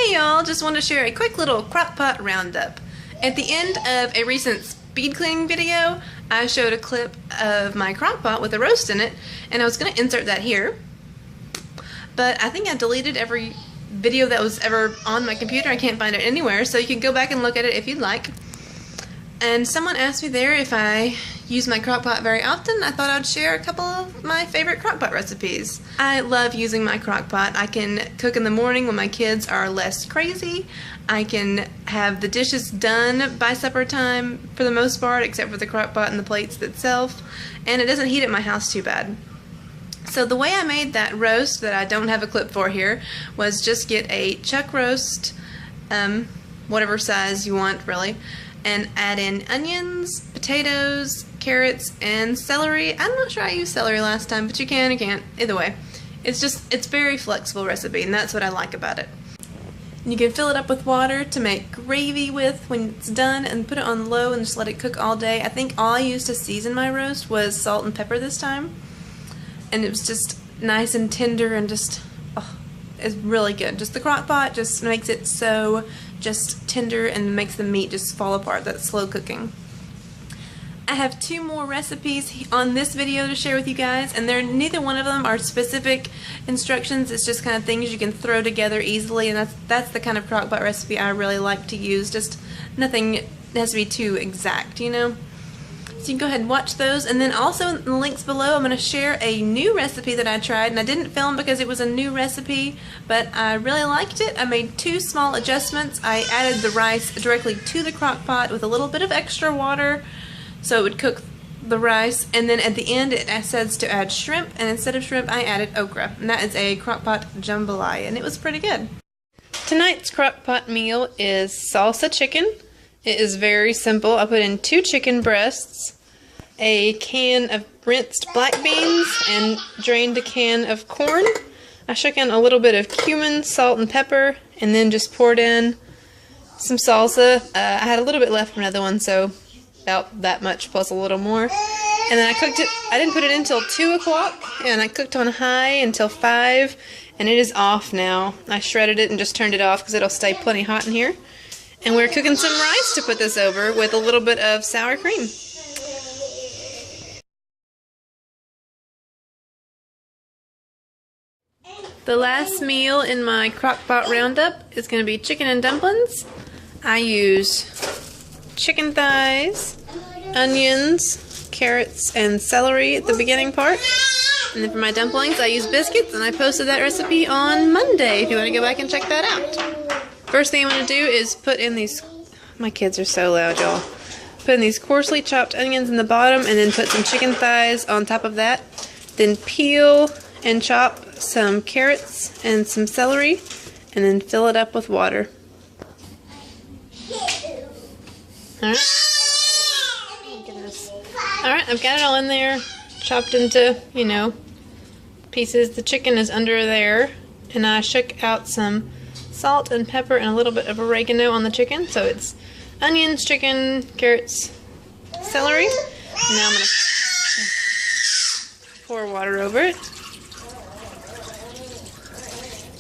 Hey y'all, just wanted to share a quick little Crockpot roundup. At the end of a recent speed cleaning video, I showed a clip of my Crockpot with a roast in it, and I was going to insert that here. But I think I deleted every video that was ever on my computer. I can't find it anywhere, so you can go back and look at it if you'd like. And someone asked me there if I use my Crockpot very often. I thought I'd share a couple of my favorite Crockpot recipes. I love using my Crockpot. I can cook in the morning when my kids are less crazy. I can have the dishes done by supper time for the most part, except for the Crockpot and the plates itself. And it doesn't heat at my house too bad. So the way I made that roast that I don't have a clip for here was just get a chuck roast, whatever size you want really, and add in onions, potatoes, carrots, and celery. I'm not sure I used celery last time, but you can, you can't. Either way, it's very flexible recipe, and that's what I like about it. You can fill it up with water to make gravy with when it's done, and put it on low and just let it cook all day. I think all I used to season my roast was salt and pepper this time, and it was just nice and tender and just, oh, it's really good. Just the Crockpot just makes it so just tender and makes the meat just fall apart. That's slow cooking. I have two more recipes on this video to share with you guys, and neither one of them are specific instructions. It's just kind of things you can throw together easily, and that's the kind of Crockpot recipe I really like to use. Just nothing has to be too exact, you know. So you can go ahead and watch those, and then also in the links below I'm going to share a new recipe that I tried, and I didn't film because it was a new recipe, but I really liked it. I made two small adjustments. I added the rice directly to the Crockpot with a little bit of extra water so it would cook the rice, and then at the end it says to add shrimp, and instead of shrimp I added okra, and that is a Crockpot jambalaya, and it was pretty good. Tonight's Crockpot meal is salsa chicken. It is very simple. I put in 2 chicken breasts, a can of rinsed black beans, and drained a can of corn. I shook in a little bit of cumin, salt, and pepper, and then just poured in some salsa. I had a little bit left from another one, so about that much plus a little more. And then I cooked it. I didn't put it in until 2 o'clock, and I cooked on high until 5, and it is off now. I shredded it and just turned it off because it'll stay plenty hot in here. And we're cooking some rice to put this over with a little bit of sour cream. The last meal in my Crockpot roundup is going to be chicken and dumplings. I use chicken thighs, onions, carrots, and celery at the beginning part. And then for my dumplings I use biscuits, and I posted that recipe on Monday if you want to go back and check that out. First thing I'm going to do is put in these, my kids are so loud y'all, put in these coarsely chopped onions in the bottom, and then put some chicken thighs on top of that. Then peel and chop some carrots and some celery, and then fill it up with water. Alright. Oh, goodness. Alright, I've got it all in there, chopped into, you know, pieces. The chicken is under there, and I shook out some salt and pepper and a little bit of oregano on the chicken. So it's onions, chicken, carrots, celery. And now I'm going to pour water over it.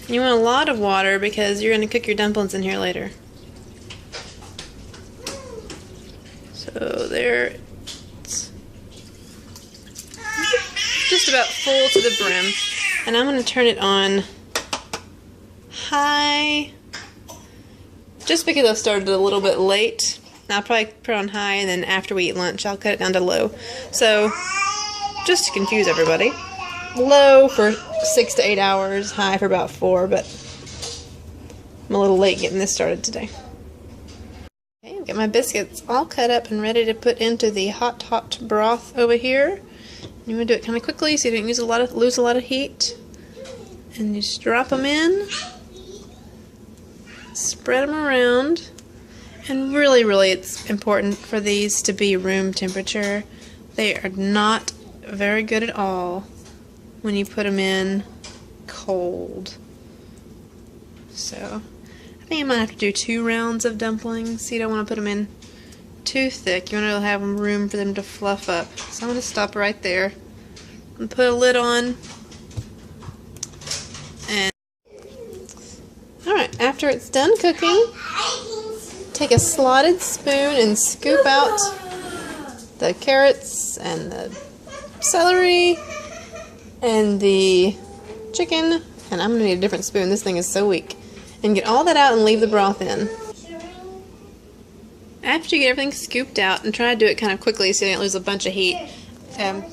You want a lot of water because you're going to cook your dumplings in here later. So there, it's just about full to the brim. And I'm going to turn it on high, just because I started a little bit late. I'll probably put it on high, and then after we eat lunch I'll cut it down to low. So just to confuse everybody, low for 6 to 8 hours, high for about 4, but I'm a little late getting this started today. Okay, I've got my biscuits all cut up and ready to put into the hot broth over here. You want to do it kind of quickly so you don't lose a lot of heat, and you just drop them in. Spread them around, and really it's important for these to be room temperature. They are not very good at all when you put them in cold. So I think I might have to do 2 rounds of dumplings. You don't want to put them in too thick. You want to have room for them to fluff up. So I'm going to stop right there and put a lid on. And alright, After it's done cooking, take a slotted spoon and scoop out the carrots and the celery and the chicken. And I'm going to need a different spoon. This thing is so weak. And get all that out and leave the broth in. After you get everything scooped out, and try to do it kind of quickly so you don't lose a bunch of heat, turn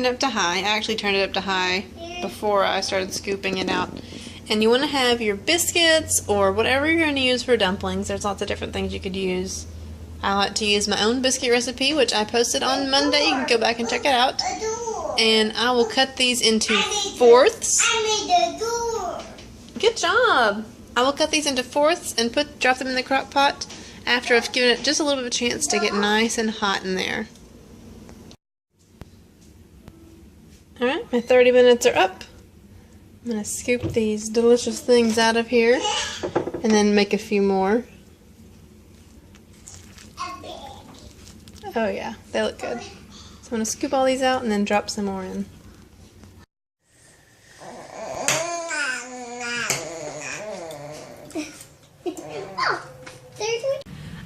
it up to high. I actually turned it up to high before I started scooping it out. And you want to have your biscuits or whatever you're going to use for dumplings. There's lots of different things you could use. I like to use my own biscuit recipe, which I posted on Monday. You can go back and check it out. And I will cut these into fourths. Good job! I will cut these into fourths and drop them in the crock pot after I've given it just a little bit of a chance to get nice and hot in there. Alright, my 30 minutes are up. I'm going to scoop these delicious things out of here and then make a few more. Oh yeah, they look good. So I'm going to scoop all these out and then drop some more in.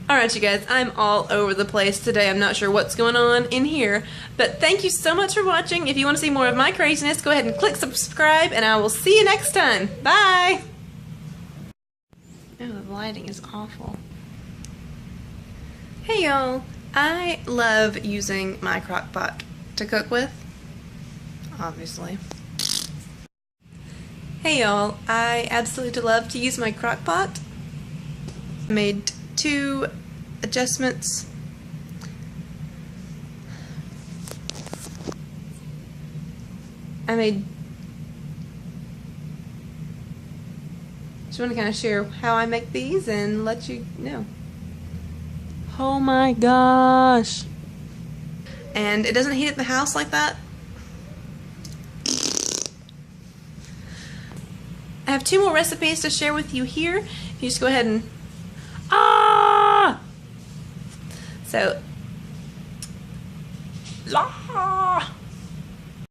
Alright you guys, I'm all over the place today. I'm not sure what's going on in here, but thank you so much for watching. If you want to see more of my craziness, go ahead and click subscribe, and I will see you next time. Bye! Oh, the lighting is awful. Hey y'all, I love using my crock pot to cook with, obviously. Hey y'all, I absolutely love to use my crock pot. I made 2 adjustments. Just want to kind of share how I make these and let you know. Oh my gosh! And it doesn't heat up the house like that. I have 2 more recipes to share with you here. You just go ahead and So